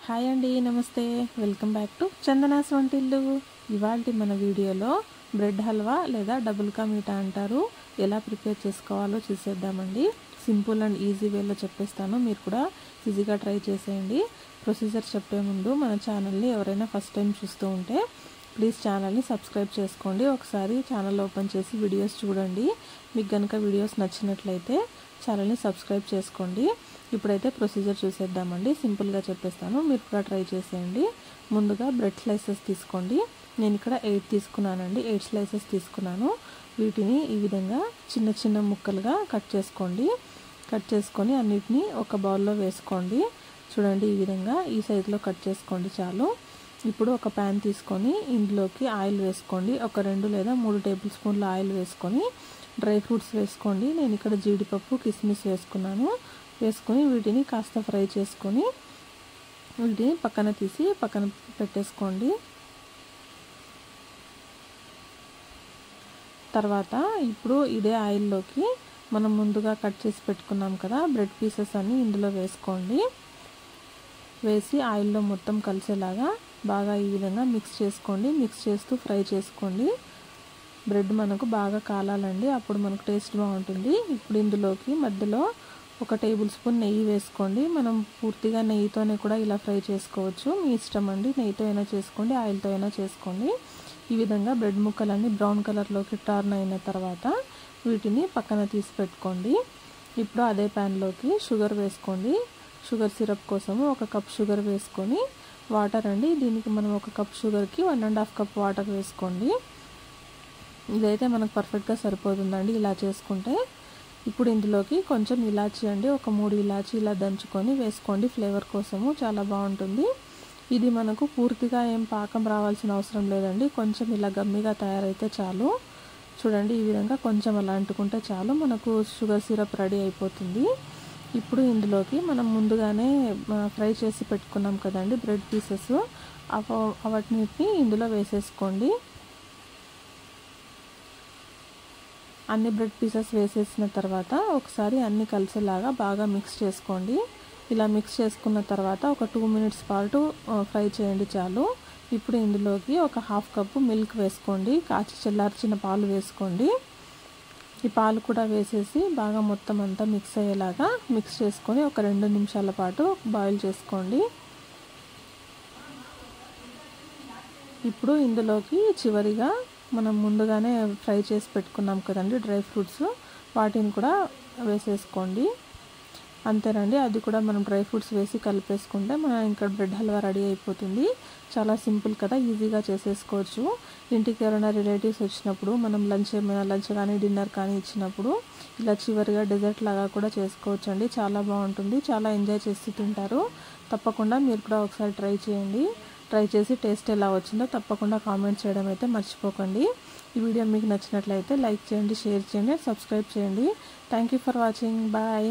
Hi అండి, నమస్తే. Welcome back to Chandana's వంటిల్లు. ఇవాల్టి మన వీడియోలో బ్రెడ్ హల్వా లేదా డబుల్ కా మీఠా అంటారు, ఎలా ప్రిపేర్ చేసుకోవాలో చూసేద్దామండి. సింపుల్ అండ్ ఈజీ వేలో చెప్పేస్తాను, మీరు కూడా ఈజీగా ట్రై చేసేయండి. ప్రొసీజర్ చెప్పే ముందు మన ఛానల్ని ఎవరైనా ఫస్ట్ టైం చూస్తూ ఉంటే ప్లీజ్ ఛానల్ని సబ్స్క్రైబ్ చేసుకోండి. ఒకసారి ఛానల్ ఓపెన్ చేసి వీడియోస్ చూడండి. మీకు కనుక వీడియోస్ నచ్చినట్లయితే ఛానల్ని సబ్స్క్రైబ్ చేసుకోండి. ఇప్పుడైతే ప్రొసీజర్ చూసేద్దామండి. సింపుల్గా చెప్పేస్తాను, మీరు కూడా ట్రై చేసేయండి. ముందుగా బ్రెడ్ స్లైసెస్ తీసుకోండి. నేను ఇక్కడ 8 తీసుకున్నానండి. 8 స్లైసెస్ తీసుకున్నాను. వీటిని ఈ విధంగా చిన్న చిన్న ముక్కలుగా కట్ చేసుకోండి. కట్ చేసుకొని అన్నిటినీ ఒక బౌల్లో వేసుకోండి. చూడండి, ఈ విధంగా ఈ సైజులో కట్ చేసుకోండి చాలు. ఇప్పుడు ఒక ప్యాన్ తీసుకొని ఇందులోకి ఆయిల్ వేసుకోండి. ఒక 2 లేదా 3 టేబుల్ స్పూన్ల ఆయిల్ వేసుకొని డ్రై ఫ్రూట్స్ వేసుకోండి. నేను ఇక్కడ జీడిపప్పు, కిస్మిస్ వేసుకున్నాను. వేసుకొని వీటిని కాస్త ఫ్రై చేసుకొని వీటిని పక్కన తీసి పక్కన పెట్టేసుకోండి. తర్వాత ఇప్పుడు ఇదే ఆయిల్లోకి మనం ముందుగా కట్ చేసి పెట్టుకున్నాం కదా బ్రెడ్ పీసెస్ అన్ని ఇందులో వేసుకోండి. వేసి ఆయిల్లో మొత్తం కలిసేలాగా బాగా ఈ విధంగా మిక్స్ చేసుకోండి. మిక్స్ చేస్తూ ఫ్రై చేసుకోండి. బ్రెడ్ మనకు బాగా కాలాలండి, అప్పుడు మనకు టేస్ట్ బాగుంటుంది. ఇప్పుడు ఇందులోకి మధ్యలో ఒక టేబుల్ స్పూన్ నెయ్యి వేసుకోండి. మనం పూర్తిగా నెయ్యితోనే కూడా ఇలా ఫ్రై చేసుకోవచ్చు, మీ ఇష్టం అండి. నెయ్యితో అయినా చేసుకోండి, ఆయిల్తో అయినా చేసుకోండి. ఈ విధంగా బ్రెడ్ ముక్కలన్నీ బ్రౌన్ కలర్లోకి టర్న్ అయిన తర్వాత వీటిని పక్కన తీసి పెట్టుకోండి. ఇప్పుడు అదే ప్యాన్లోకి షుగర్ వేసుకోండి. షుగర్ సిరప్ కోసము 1 కప్ షుగర్ వేసుకొని వాటర్ అండి, దీనికి మనం 1 కప్ షుగర్కి 1.5 కప్ వాటర్ వేసుకోండి. ఇదైతే మనకు పర్ఫెక్ట్గా సరిపోతుందండి ఇలా చేసుకుంటే. ఇప్పుడు ఇందులోకి కొంచెం ఇలాచీ అండి, ఒక 3 ఇలాచీ ఇలా దంచుకొని వేసుకోండి. ఫ్లేవర్ కోసము చాలా బాగుంటుంది. ఇది మనకు పూర్తిగా ఏం పాకం రావాల్సిన అవసరం లేదండి, కొంచెం ఇలా గమ్మిగా తయారైతే చాలు. చూడండి, ఈ విధంగా కొంచెం అలా అంటుకుంటే చాలు, మనకు షుగర్ సిరప్ రెడీ అయిపోతుంది. ఇప్పుడు ఇందులోకి మనం ముందుగానే ఫ్రై చేసి పెట్టుకున్నాం కదండి బ్రెడ్ పీసెస్, వాటిని ఇందులో వేసేసుకోండి. అన్ని బ్రెడ్ పీసెస్ వేసేసిన తర్వాత ఒకసారి అన్ని కలిసేలాగా బాగా మిక్స్ చేసుకోండి. ఇలా మిక్స్ చేసుకున్న తర్వాత ఒక 2 మినిట్స్ పాటు ఫ్రై చేయండి చాలు. ఇప్పుడు ఇందులోకి ఒక 1/2 కప్పు మిల్క్ వేసుకోండి. కాచి చల్లార్చిన పాలు వేసుకోండి. ఈ పాలు కూడా వేసేసి బాగా మొత్తం అంతా మిక్స్ అయ్యేలాగా మిక్స్ చేసుకొని ఒక 2 నిమిషాల పాటు బాయిల్ చేసుకోండి. ఇప్పుడు ఇందులోకి చివరిగా మనం ముందుగానే ఫ్రై చేసి పెట్టుకున్నాం కదండి డ్రై ఫ్రూట్స్, వాటిని కూడా వేసేసుకోండి. అంతేనండి, అది కూడా మనం డ్రై ఫ్రూట్స్ వేసి కలిపేసుకుంటే మన ఇంకా బ్రెడ్ హల్వా రెడీ అయిపోతుంది. చాలా సింపుల్ కదా, ఈజీగా చేసేసుకోవచ్చు. ఇంటికి ఎవరైనా రిలేటివ్స్ వచ్చినప్పుడు మనం లంచ్ కానీ డిన్నర్ కానీ ఇచ్చినప్పుడు ఇలా చివరిగా డెజర్ట్ లాగా కూడా చేసుకోవచ్చు అండి. చాలా బాగుంటుంది, చాలా ఎంజాయ్ చేసి తింటారు. తప్పకుండా మీరు కూడా ఒకసారి ట్రై చేయండి. ట్రై చేసి టేస్ట్ ఎలా వచ్చిందో తప్పకుండా కామెంట్ చేయడం అయితే మర్చిపోకండి. ఈ వీడియో మీకు నచ్చినట్లయితే లైక్ చేయండి, షేర్ చేయండి, సబ్స్క్రైబ్ చేయండి. Thank you for watching. Bye.